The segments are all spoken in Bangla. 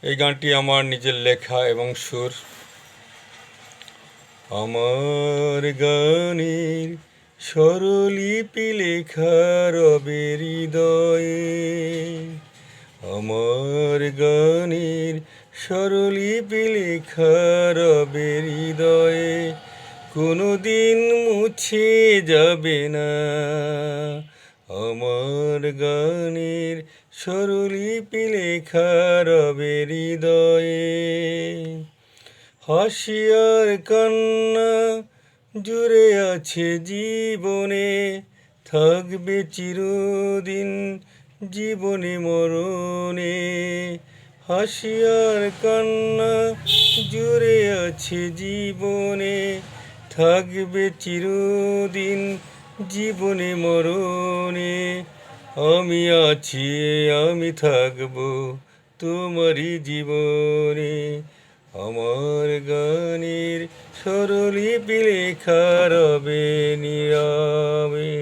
এই গানটি আমার নিজের লেখা এবং সুর। আমার গানের স্বরলিপি লেখা রবে হৃদয়ে, আমার গানের স্বরলিপি লেখা রবে হৃদয়ে, কোনো দিন মুছে যাবে না। আমার গানের স্বরলিপি লেখা রবে হৃদয়ে, হাসি আর কান্না জুড়ে আছে জীবনে, থাকবে চিরদিন জীবনে মরণে। হাসি আর কান্না জুড়ে আছে জীবনে, থাকবে চিরদিন জীবনে মরণে। আমি আছি, আমি থাকবো তোমারই জীবনে, আমার গানের স্বরলিপি লেখা রবে নীরবে।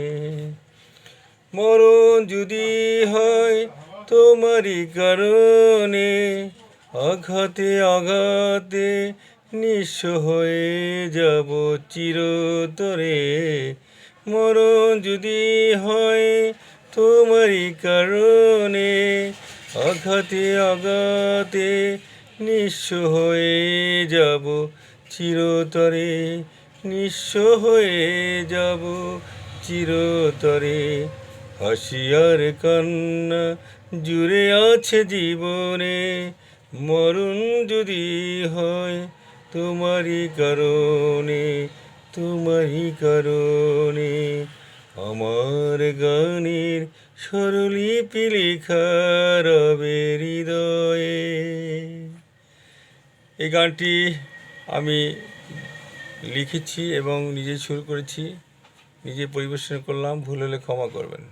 মরণ যদি হয় তোমারই কারণে, আঘাতে আঘাতে নিঃস্ব হয়ে যাব চিরতরে। মরণ যদি হয় তোমারই কারণে, আঘাতে আঘাতে নিঃস্ব হয়ে যাব চিরতরে, নিঃস্ব হয়ে যাব চিরতরে। হাসি আর কান্না জুড়ে আছে জীবনে, মরণ যদি হয় তোমারই কারণে, তোমারই কারণে। আমার গানের স্বরলিপি লেখা রবে হৃদয়ে। এই গানটি আমি লিখেছি এবং নিজে সুর করেছি, নিজে পরিবেশন করলাম। ভুল হলে ক্ষমা করবেন।